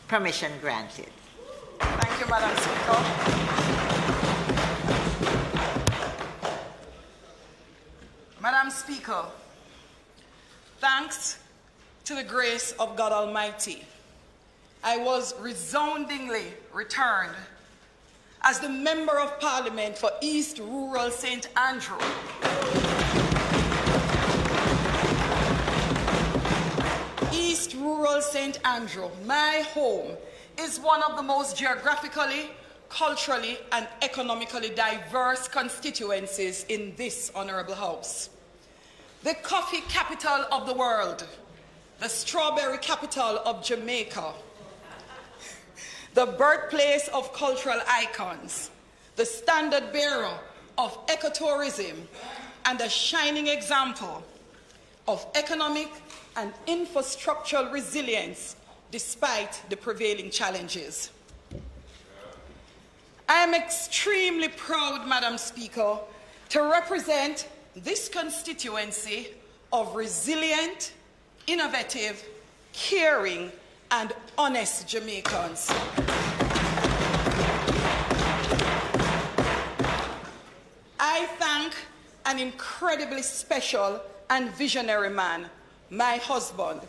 Permission granted. Thank you, Madam Speaker. Madam Speaker, thanks to the grace of God Almighty, I was resoundingly returned as the Member of Parliament for East Rural St. Andrew. East Rural St. Andrew, my home, is one of the most geographically, culturally, and economically diverse constituencies in this honorable House. The coffee capital of the world, the strawberry capital of Jamaica, the birthplace of cultural icons, the standard bearer of ecotourism, and a shining example of economic and infrastructural resilience despite the prevailing challenges. I am extremely proud, Madam Speaker, to represent this constituency of resilient, innovative, caring, and honest Jamaicans. I thank an incredibly special and visionary man, my husband,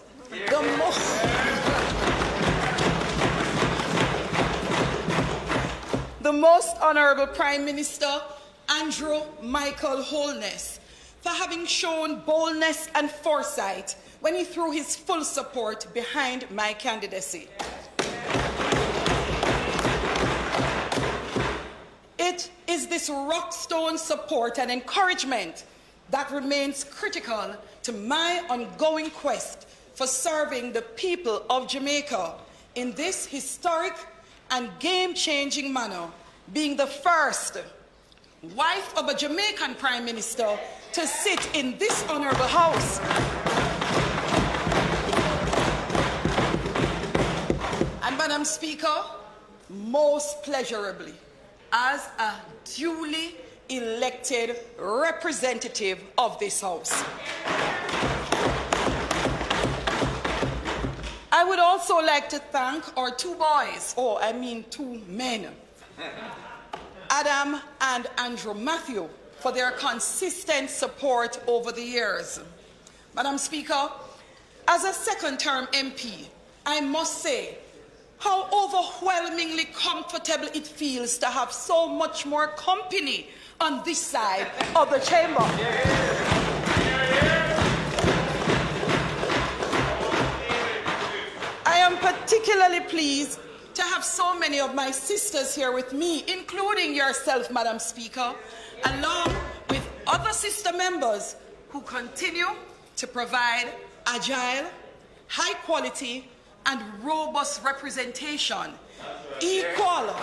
the most Honorable Prime Minister, Andrew Michael Holness, for having shown boldness and foresight when he threw his full support behind my candidacy. It is this rock-stone support and encouragement that remains critical to my ongoing quest for serving the people of Jamaica in this historic and game-changing manner, being the first wife of a Jamaican Prime Minister to sit in this honorable House. And Madam Speaker, most pleasurably, as a duly elected representative of this House. I would also like to thank our two boys, two men, Adam and Andrew Matthew, for their consistent support over the years. Madam Speaker, as a second-term MP, I must say how overwhelmingly comfortable it feels to have so much more company on this side of the chamber. I am particularly pleased to have so many of my sisters here with me, including yourself, Madam Speaker, along with other sister members who continue to provide agile, high quality, and robust representation, equal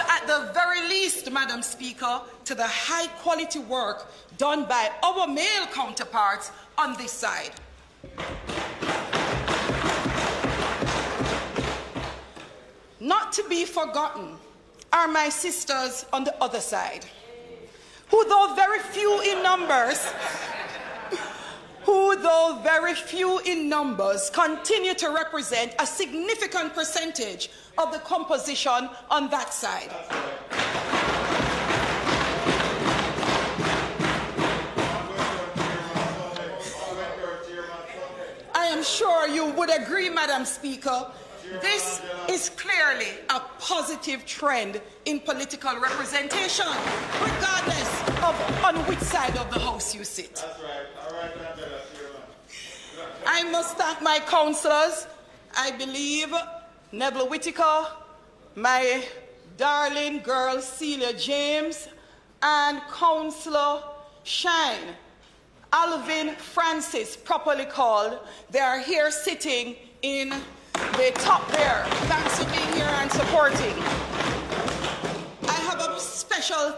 at the very least, Madam Speaker, to the high quality work done by our male counterparts on this side. Not to be forgotten are my sisters on the other side, who though very few in numbers, continue to represent a significant percentage of the composition on that side. I am sure you would agree, Madam Speaker, this is clearly a positive trend in political representation, regardless of on which side of the House you sit. That's right. All right, I must thank my councillors. I believe Neville Whitaker, my darling girl Celia James, and Councillor Shine, Alvin Francis, properly called. They are here sitting in the top there. Thanks for being here and supporting. I have a special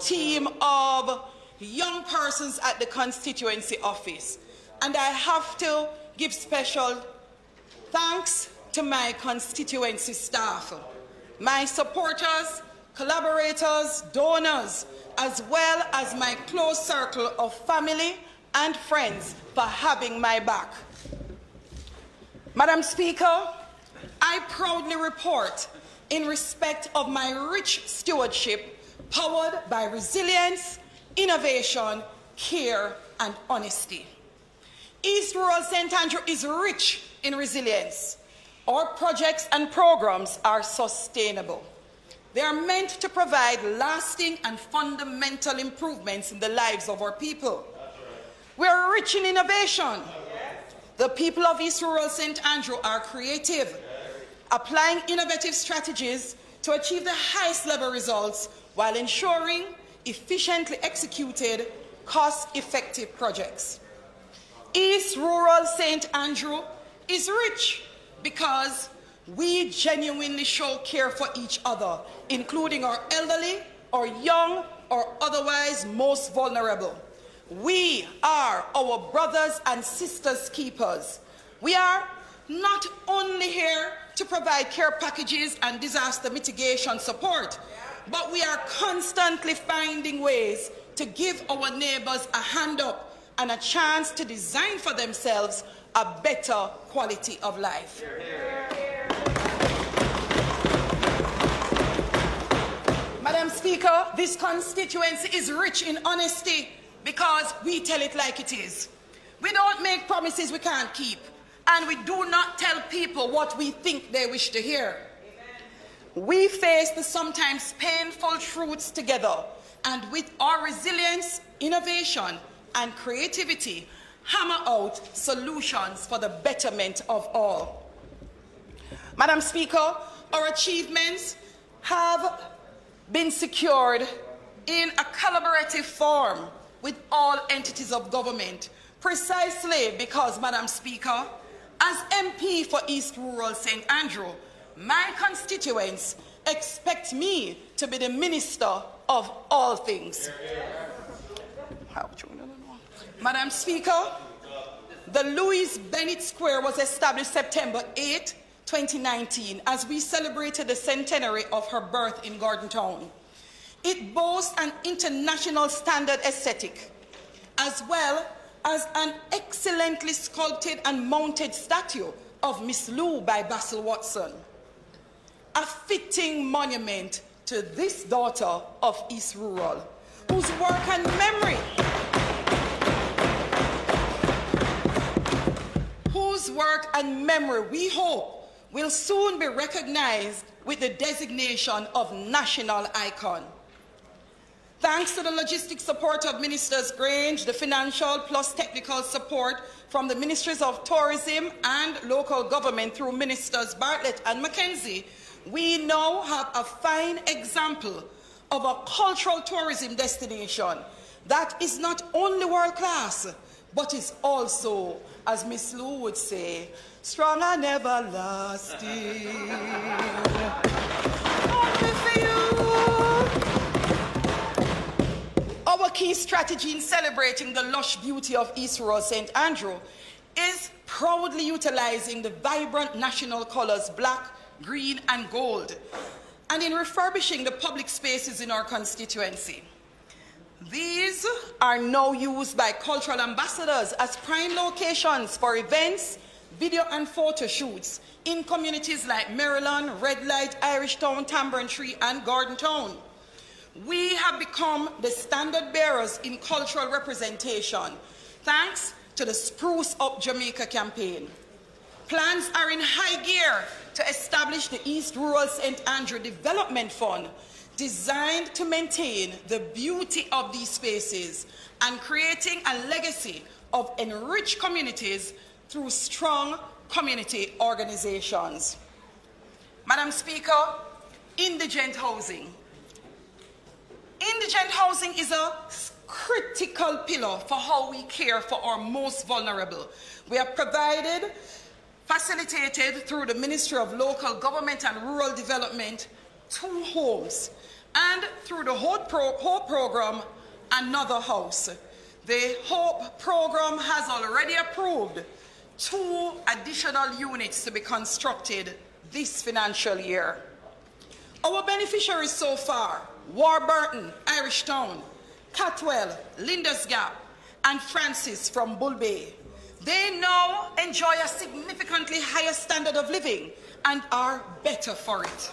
team of young persons at the constituency office, and I have to give special thanks to my constituency staff, my supporters, collaborators, donors, as well as my close circle of family and friends for having my back. Madam Speaker, I proudly report in respect of my rich stewardship powered by resilience, innovation, care, and honesty. East Rural St. Andrew is rich in resilience. Our projects and programs are sustainable. They are meant to provide lasting and fundamental improvements in the lives of our people. We are rich in innovation. The people of East Rural St. Andrew are creative, applying innovative strategies to achieve the highest level results while ensuring efficiently executed, cost-effective projects. East Rural St. Andrew is rich because we genuinely show care for each other, including our elderly, our young, or otherwise most vulnerable. We are our brothers and sisters keepers. We are not only here to provide care packages and disaster mitigation support, but we are constantly finding ways to give our neighbors a hand up and a chance to design for themselves a better quality of life. Madam Speaker, this constituency is rich in honesty because we tell it like it is. We don't make promises we can't keep, and we do not tell people what we think they wish to hear. We face the sometimes painful truths together, and with our resilience, innovation, and creativity, hammer out solutions for the betterment of all. Madam Speaker, our achievements have been secured in a collaborative form with all entities of government, precisely because, Madam Speaker, as MP for East Rural St. Andrew, my constituents expect me to be the minister of all things. Madam Speaker, the Louise Bennett Square was established September 8, 2019, as we celebrated the centenary of her birth in Gordon Town. It boasts an international standard aesthetic, as well as an excellently sculpted and mounted statue of Miss Lou by Basil Watson, a fitting monument to this daughter of East Rural, whose work and memory we hope will soon be recognized with the designation of national icon. Thanks to the logistic support of Ministers Grange, the financial plus technical support from the Ministries of Tourism and Local Government through Ministers Bartlett and Mackenzie, we now have a fine example of a cultural tourism destination that is not only world-class, but is also, as Miss Lou would say, strong and everlasting. Only for you. Our key strategy in celebrating the lush beauty of East Rural St. Andrew is proudly utilizing the vibrant national colors black, green, and gold, and in refurbishing the public spaces in our constituency. These are now used by cultural ambassadors as prime locations for events, video and photo shoots in communities like Maryland, Red Light, Irish Town, Tambourine Tree, and Gordon Town. We have become the standard bearers in cultural representation, thanks to the Spruce Up Jamaica campaign. Plans are in high gear to establish the East Rural St. Andrew Development Fund, designed to maintain the beauty of these spaces and creating a legacy of enriched communities through strong community organizations. Madam Speaker, indigent housing. Indigent housing is a critical pillar for how we care for our most vulnerable. We have facilitated through the Ministry of Local Government and Rural Development 2 homes, and through the Hope Program, another house. The Hope Program has already approved 2 additional units to be constructed this financial year. Our beneficiaries so far: Warburton, Irish Town, Catwell, Linda's Gap, and Francis from Bull Bay. They now enjoy a significantly higher standard of living and are better for it.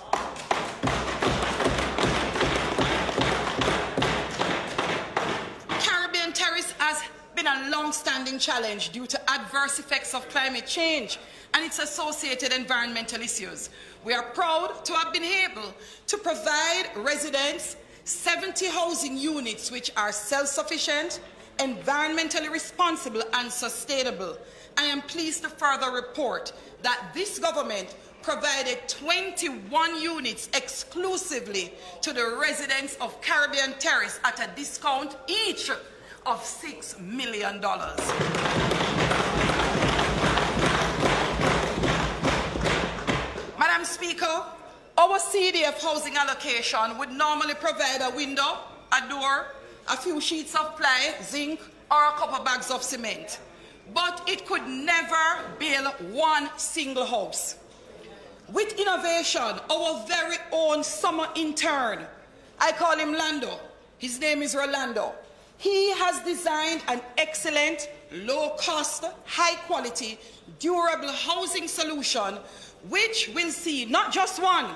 Caribbean terrace has been a long-standing challenge due to adverse effects of climate change and its associated environmental issues. We are proud to have been able to provide residents 70 housing units which are self-sufficient, environmentally responsible and sustainable. I am pleased to further report that this government provided 21 units exclusively to the residents of Caribbean Terrace at a discount each of $6 million. Madam Speaker, our CDF housing allocation would normally provide a window, a door, a few sheets of ply, zinc, or a couple bags of cement. But it could never build one single house. With innovation, our very own summer intern, I call him Lando, his name is Rolando. He has designed an excellent, low-cost, high-quality, durable housing solution which will see not just one,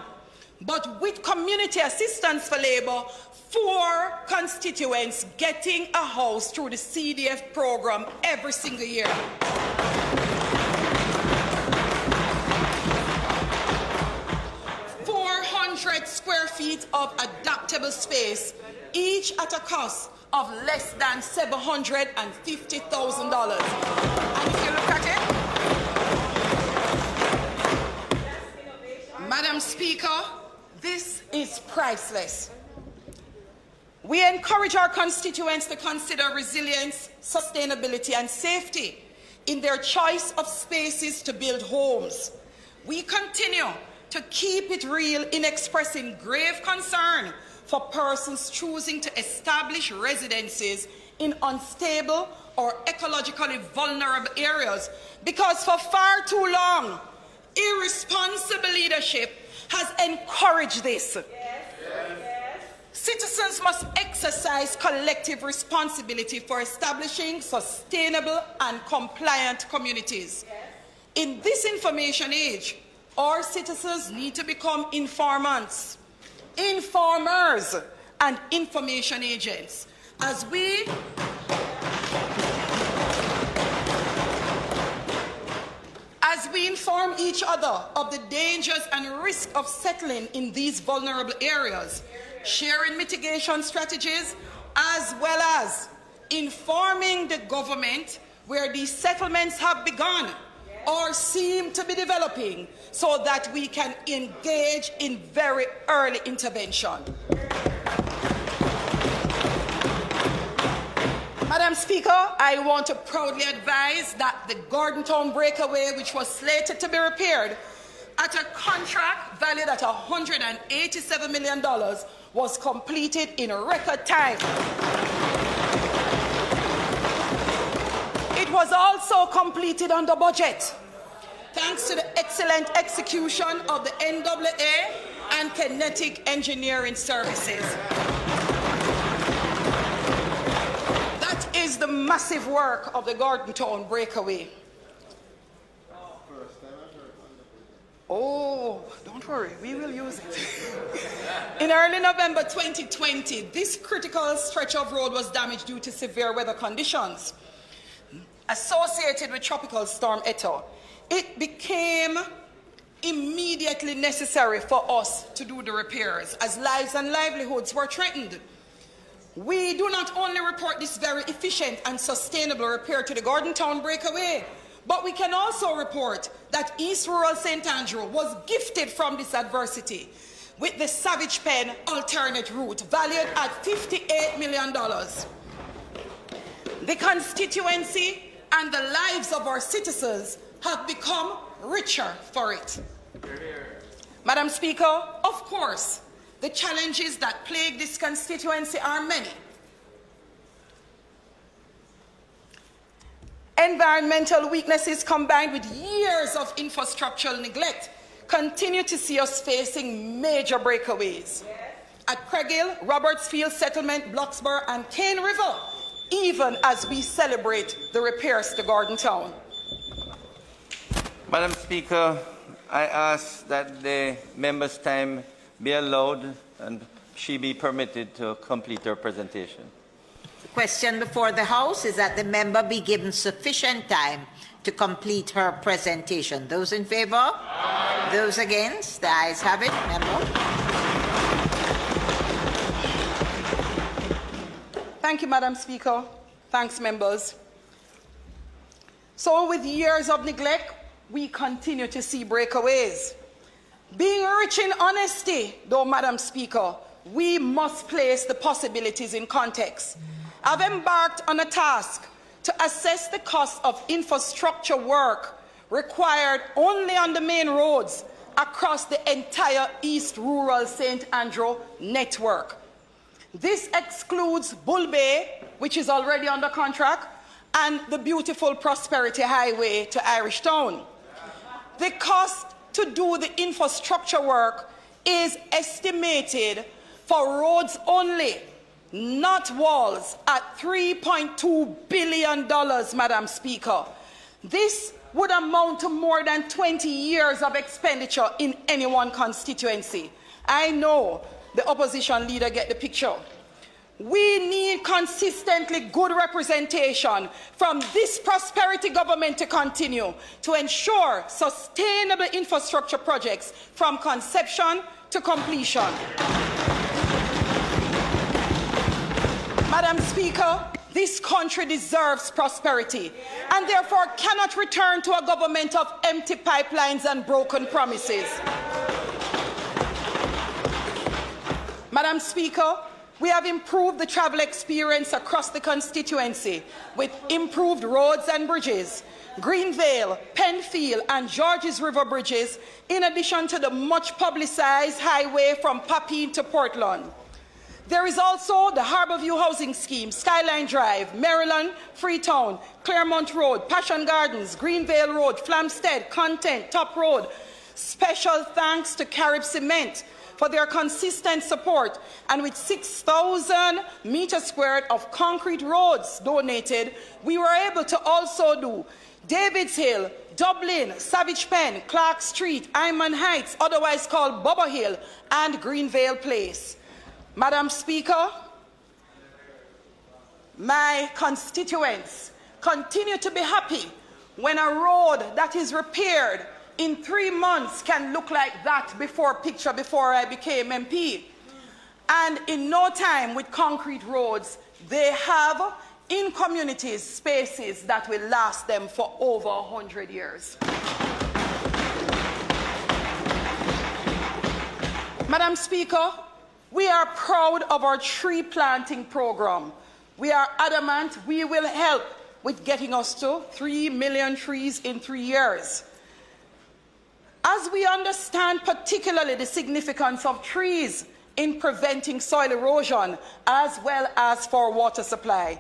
but with community assistance for labor, 4 constituents getting a house through the CDF program every single year. 400 square feet of adaptable space, each at a cost of less than $750,000. And if you look at it, Madam Speaker, this is priceless. We encourage our constituents to consider resilience, sustainability, and safety in their choice of spaces to build homes. We continue to keep it real in expressing grave concern for persons choosing to establish residences in unstable or ecologically vulnerable areas, because for far too long, irresponsible leadership has encouraged this. Citizens must exercise collective responsibility for establishing sustainable and compliant communities. In this information age, our citizens need to become informants, informers, and information agents. As we inform each other of the dangers and risk of settling in these vulnerable areas, sharing mitigation strategies, as well as informing the government where these settlements have begun or seem to be developing, so that we can engage in very early intervention. Madam Speaker, I want to proudly advise that the Gordon Town breakaway, which was slated to be repaired at a contract valued at $187 million, was completed in record time. It was also completed under budget, thanks to the excellent execution of the NAA and Kinetic Engineering Services. That is the massive work of the Gordon Town breakaway. Oh, don't worry, we will use it. In early November 2020, this critical stretch of road was damaged due to severe weather conditions associated with Tropical Storm Eto. It became immediately necessary for us to do the repairs, as lives and livelihoods were threatened. We do not only report this very efficient and sustainable repair to the Gordon Town breakaway, but we can also report that East Rural St. Andrew was gifted from this adversity with the Savage Pen alternate route valued at $58 million. The constituency and the lives of our citizens have become richer for it. Madam Speaker, of course, the challenges that plague this constituency are many. Environmental weaknesses combined with years of infrastructural neglect continue to see us facing major breakaways. At Craighill, Robertsfield Settlement, Bloxburgh, and Cane River, even as we celebrate the repairs to Gordon Town. Madam Speaker, I ask that the member's time be allowed and she be permitted to complete her presentation. The question before the House is that the member be given sufficient time to complete her presentation. Those in favour? Aye. Those against? The ayes have it. Member. Thank you, Madam Speaker. Thanks, members. So with years of neglect, we continue to see breakaways. Being rich in honesty, though, Madam Speaker, we must place the possibilities in context. I've embarked on a task to assess the cost of infrastructure work required only on the main roads across the entire East Rural St. Andrew network. This excludes Bull Bay, which is already under contract, and the beautiful Prosperity Highway to Irish Town. The cost to do the infrastructure work is estimated for roads only, not walls, at $3.2 billion, Madam Speaker. This would amount to more than 20 years of expenditure in any one constituency. I know the opposition leader get the picture. We need consistently good representation from this prosperity government to continue to ensure sustainable infrastructure projects from conception to completion. Madam Speaker, this country deserves prosperity and therefore cannot return to a government of empty pipelines and broken promises. Madam Speaker, we have improved the travel experience across the constituency with improved roads and bridges, Greenvale, Penfield and Georges River bridges, in addition to the much publicized highway from Papine to Portland. There is also the Harborview Housing Scheme, Skyline Drive, Maryland, Freetown, Claremont Road, Passion Gardens, Greenvale Road, Flamstead, Content, Top Road. Special thanks to Carib Cement for their consistent support, and with 6,000 meters squared of concrete roads donated, we were able to also do Davids Hill, Dublin, Savage Pen, Clark Street, Iman Heights, otherwise called Bubba Hill, and Greenvale Place. Madam Speaker, my constituents continue to be happy when a road that is repaired in 3 months can look like that before I became MP. And in no time, with concrete roads, they have in communities spaces that will last them for over 100 years. Madam Speaker, we are proud of our tree planting program. We are adamant we will help with getting us to 3 million trees in 3 years. As we understand particularly the significance of trees in preventing soil erosion as well as for water supply,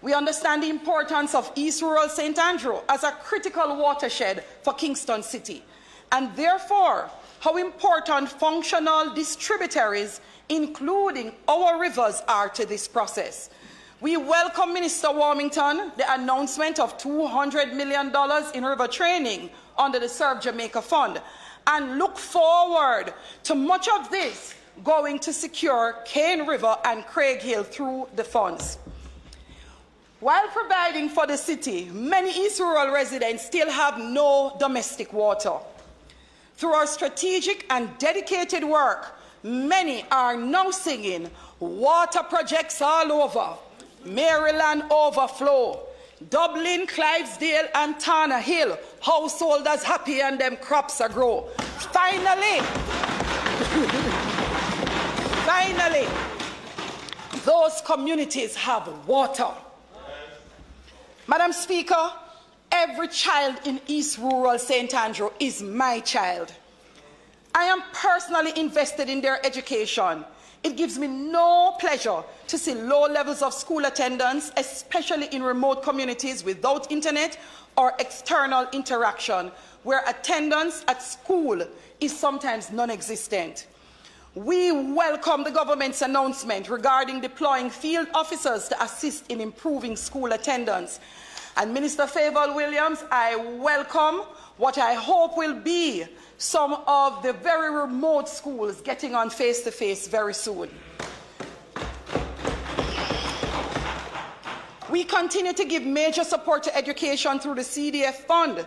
we understand the importance of East Rural St. Andrew as a critical watershed for Kingston City, and therefore how important functional distributaries, including our rivers, are to this process. We welcome Minister Warmington, the announcement of $200 million in river training under the Serve Jamaica Fund, and look forward to much of this going to secure Cane River and Craig Hill through the funds. While providing for the city, many East Rural residents still have no domestic water. Through our strategic and dedicated work, many are now singing water projects all over, Maryland overflow, Dublin, Clivesdale and Tana Hill, householders happy and them crops are grow. Finally, those communities have water. Madam Speaker, every child in East Rural St. Andrew is my child. I am personally invested in their education. It gives me no pleasure to see low levels of school attendance, especially in remote communities without internet or external interaction, where attendance at school is sometimes non-existent. We welcome the government's announcement regarding deploying field officers to assist in improving school attendance. And Minister Favour Williams, I welcome what I hope will be some of the very remote schools getting on face-to-face very soon. We continue to give major support to education through the CDF fund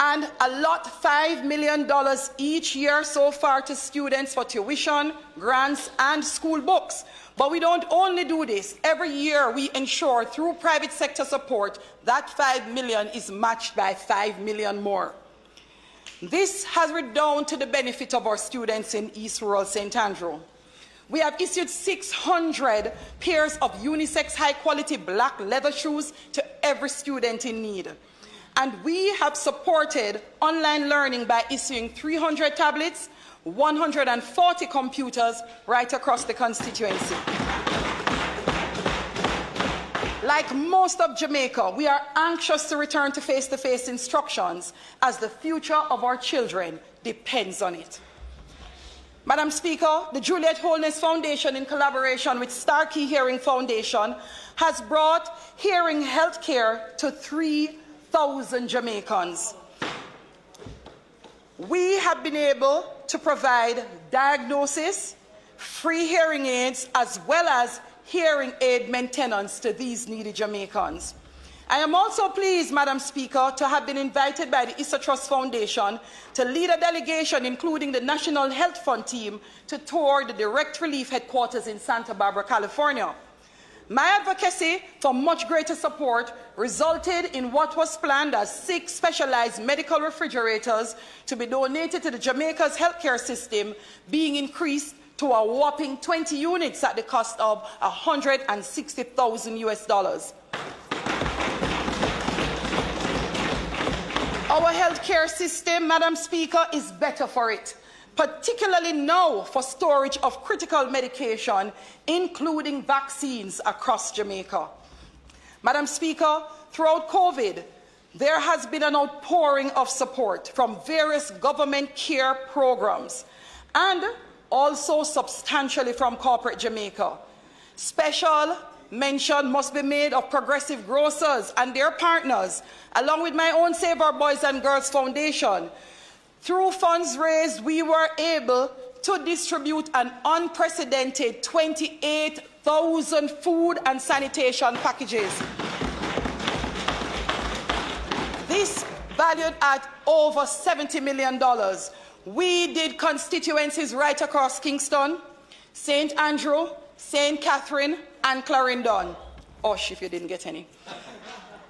and allot $5 million each year so far to students for tuition, grants, and school books. But we don't only do this. Every year we ensure through private sector support that $5 million is matched by $5 million more. This has redounded to the benefit of our students in East Rural St. Andrew. We have issued 600 pairs of unisex high-quality black leather shoes to every student in need. And we have supported online learning by issuing 300 tablets, 140 computers right across the constituency. Like most of Jamaica, we are anxious to return to face-to-face instructions as the future of our children depends on it. Madam Speaker, the Juliet Holness Foundation, in collaboration with Starkey Hearing Foundation, has brought hearing health care to 3,000 Jamaicans. We have been able to provide diagnosis, free hearing aids, as well as hearing aid maintenance to these needy Jamaicans. I am also pleased, Madam Speaker, to have been invited by the Issa Trust Foundation to lead a delegation, including the National Health Fund team, to tour the Direct Relief headquarters in Santa Barbara, California. My advocacy for much greater support resulted in what was planned as 6 specialized medical refrigerators to be donated to the Jamaica's healthcare system, being increased to a whopping 20 units at the cost of $160,000 US. Our healthcare system, Madam Speaker, is better for it, particularly now for storage of critical medication, including vaccines across Jamaica. Madam Speaker, throughout COVID, there has been an outpouring of support from various government care programs and also substantially from corporate Jamaica. Special mention must be made of Progressive Grocers and their partners, along with my own Save Our Boys and Girls Foundation. Through funds raised, we were able to distribute an unprecedented 28,000 food and sanitation packages. This valued at over $70 million. We did constituencies right across Kingston, St. Andrew, St. Catherine, and Clarendon. Osh, if you didn't get any.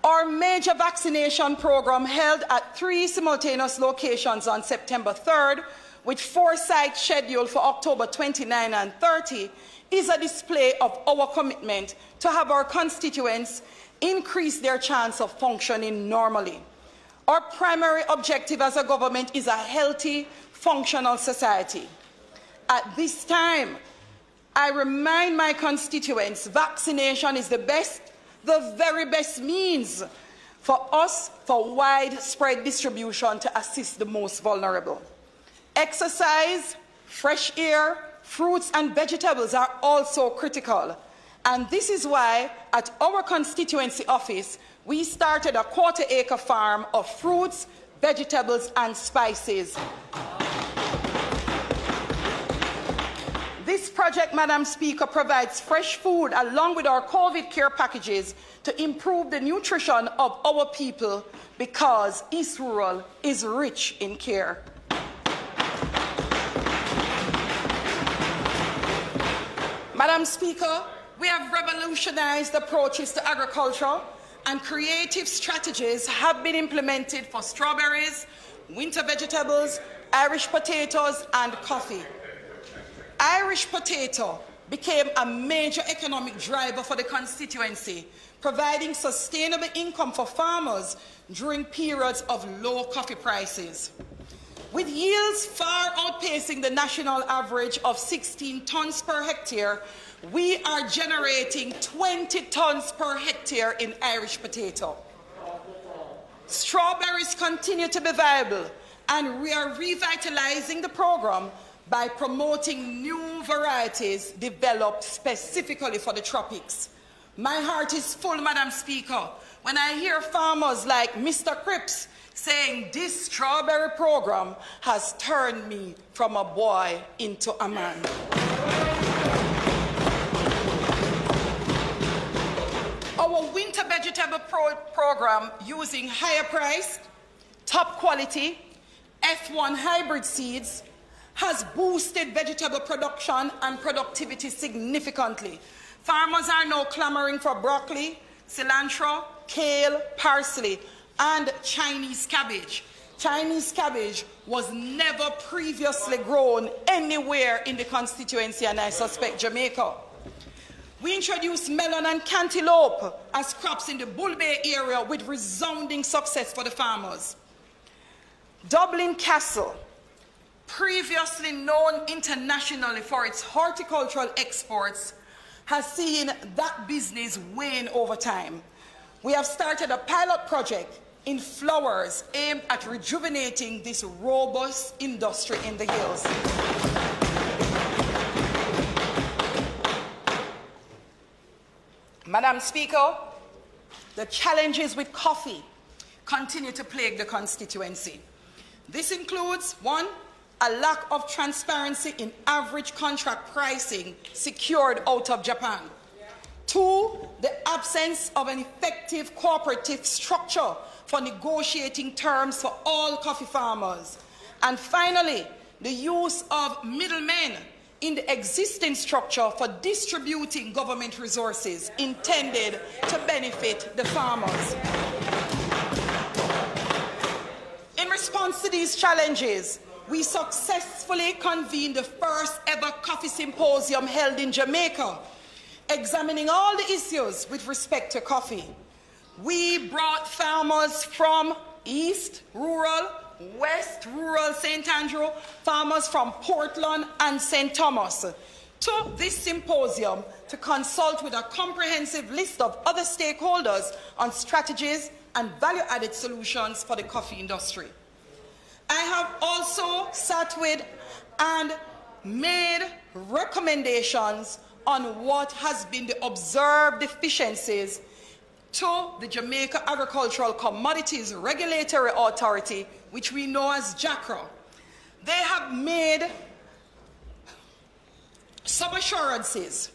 Our major vaccination program, held at 3 simultaneous locations on September 3rd, with 4 sites scheduled for October 29 and 30, is a display of our commitment to have our constituents increase their chance of functioning normally. Our primary objective as a government is a healthy, functional society. At this time, I remind my constituents vaccination is the very best means for us for widespread distribution to assist the most vulnerable. Exercise, fresh air, fruits and vegetables are also critical. And this is why at our constituency office, we started a 1/4-acre farm of fruits, vegetables and spices. This project, Madam Speaker, provides fresh food along with our COVID care packages to improve the nutrition of our people, because East Rural is rich in care. Madam Speaker, we have revolutionized approaches to agriculture, and creative strategies have been implemented for strawberries, winter vegetables, Irish potatoes and coffee. Irish potato became a major economic driver for the constituency, providing sustainable income for farmers during periods of low coffee prices. With yields far outpacing the national average of 16 tons per hectare, we are generating 20 tons per hectare in Irish potato. Strawberries continue to be viable, and we are revitalizing the program by promoting new varieties developed specifically for the tropics. My heart is full, Madam Speaker, when I hear farmers like Mr. Cripps saying this strawberry program has turned me from a boy into a man. Our winter vegetable program, using higher priced, top quality, F1 hybrid seeds, has boosted vegetable production and productivity significantly. Farmers are now clamoring for broccoli, cilantro, kale, parsley, and Chinese cabbage. Chinese cabbage was never previously grown anywhere in the constituency, and I suspect Jamaica. We introduced melon and cantaloupe as crops in the Bull Bay area with resounding success for the farmers. Dublin Castle, previously known internationally for its horticultural exports, has seen that business wane over time. We have started a pilot project in flowers aimed at rejuvenating this robust industry in the hills. Madam Speaker, the challenges with coffee continue to plague the constituency. This includes, 1, a lack of transparency in average contract pricing secured out of Japan. 2, the absence of an effective cooperative structure for negotiating terms for all coffee farmers. And finally, the use of middlemen in the existing structure for distributing government resources intended to benefit the farmers. In response to these challenges, we successfully convened the first ever coffee symposium held in Jamaica, examining all the issues with respect to coffee. We brought farmers from East Rural, West Rural St. Andrew, farmers from Portland and St. Thomas to this symposium to consult with a comprehensive list of other stakeholders on strategies and value-added solutions for the coffee industry. I have also sat with and made recommendations on what has been the observed deficiencies to the Jamaica Agricultural Commodities Regulatory Authority, which we know as JACRA. They have made some assurances.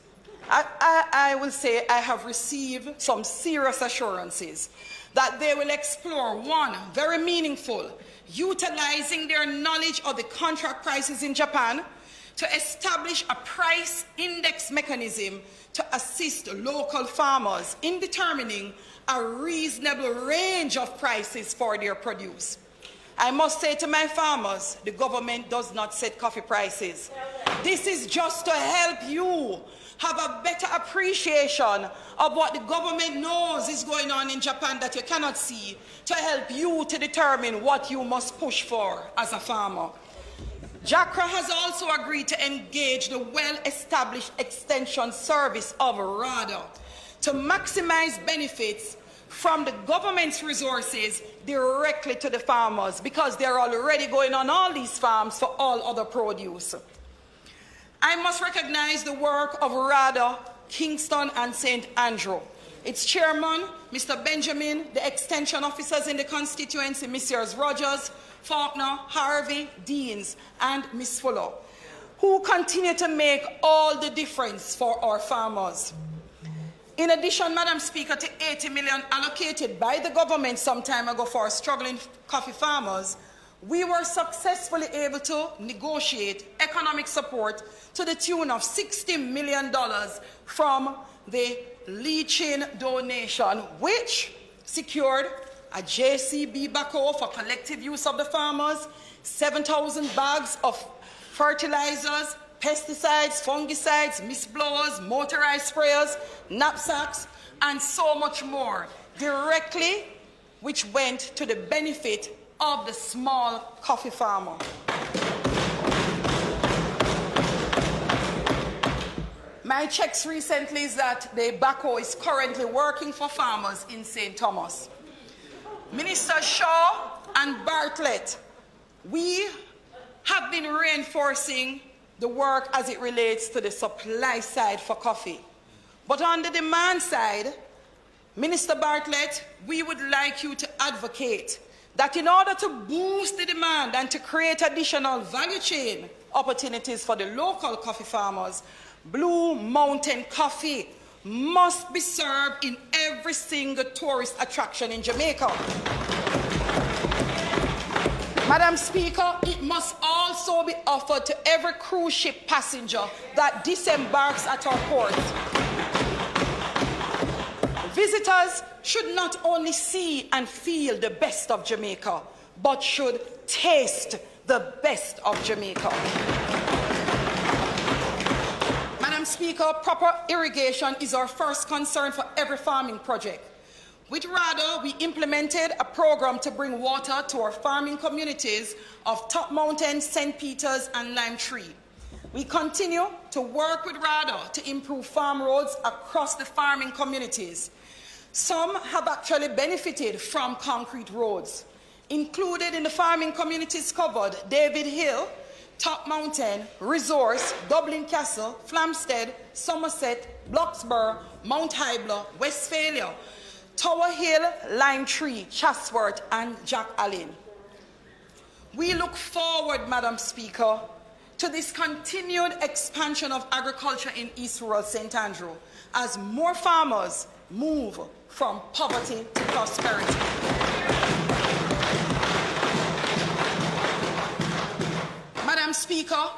I will say I have received some serious assurances that they will explore, 1, very meaningful, utilizing their knowledge of the contract prices in Japan to establish a price index mechanism to assist local farmers in determining a reasonable range of prices for their produce. I must say to my farmers, the government does not set coffee prices. This is just to help you have a better appreciation of what the government knows is going on in Japan that you cannot see, to help you to determine what you must push for as a farmer. JACRA has also agreed to engage the well-established extension service of RADA to maximize benefits from the government's resources directly to the farmers, because they're already going on all these farms for all other produce. I must recognize the work of RADA, Kingston and St. Andrew. Its chairman, Mr. Benjamin, the extension officers in the constituency, Messrs. Rogers, Faulkner, Harvey, Deans, and Ms. Fuller, who continue to make all the difference for our farmers. In addition, Madam Speaker, to 80 million allocated by the government some time ago for struggling coffee farmers, we were successfully able to negotiate economic support to the tune of $60 million from the leaching donation, which secured a JCB backhoe for collective use of the farmers, 7,000 bags of fertilizers, pesticides, fungicides, mist blowers, motorized sprayers, knapsacks, and so much more, directly, which went to the benefit of the small coffee farmer. My checks recently is that the backhoe is currently working for farmers in St. Thomas. Minister Shaw and Bartlett, we have been reinforcing the work as it relates to the supply side for coffee. But on the demand side, Minister Bartlett, we would like you to advocate that in order to boost the demand and to create additional value chain opportunities for the local coffee farmers, Blue Mountain Coffee must be served in every single tourist attraction in Jamaica. Madam Speaker, it must also be offered to every cruise ship passenger that disembarks at our port. Visitors should not only see and feel the best of Jamaica, but should taste the best of Jamaica. Madam Speaker, proper irrigation is our first concern for every farming project. With RADA, we implemented a program to bring water to our farming communities of Top Mountain, St. Peter's, and Lime Tree. We continue to work with RADA to improve farm roads across the farming communities. Some have actually benefited from concrete roads. Included in the farming communities covered, David Hill, Top Mountain, Resource, Dublin Castle, Flamstead, Somerset, Bloxburgh, Mount Hybla, Westphalia, Tower Hill, Lime Tree, Chatsworth, and Jack Allen. We look forward, Madam Speaker, to this continued expansion of agriculture in East Rural St. Andrew as more farmers move from poverty to prosperity. Madam Speaker,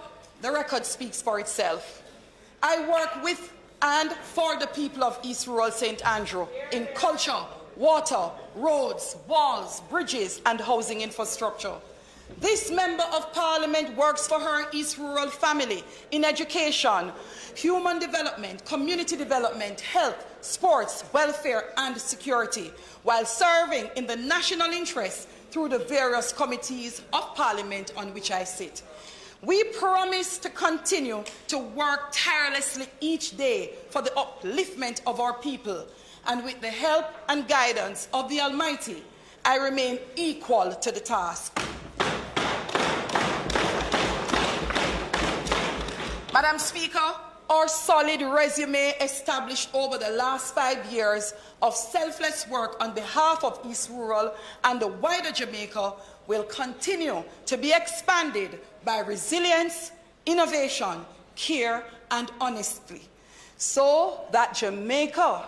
the record speaks for itself. I work with and for the people of East Rural St. Andrew in culture, water, roads, walls, bridges, and housing infrastructure. This Member of Parliament works for her East Rural family in education, human development, community development, health, sports, welfare, and security, while serving in the national interest through the various committees of Parliament on which I sit. We promise to continue to work tirelessly each day for the upliftment of our people, and with the help and guidance of the Almighty, I remain equal to the task. Madam Speaker, our solid resume established over the last 5 years of selfless work on behalf of East Rural and the wider Jamaica will continue to be expanded by resilience, innovation, care, and honesty, so that Jamaica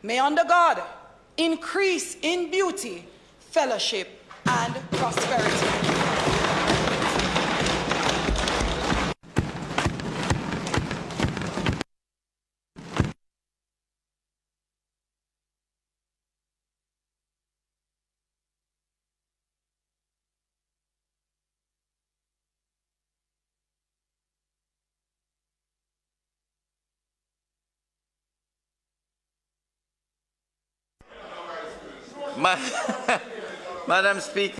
may, under God, increase in beauty, fellowship, and prosperity. Madam Speaker.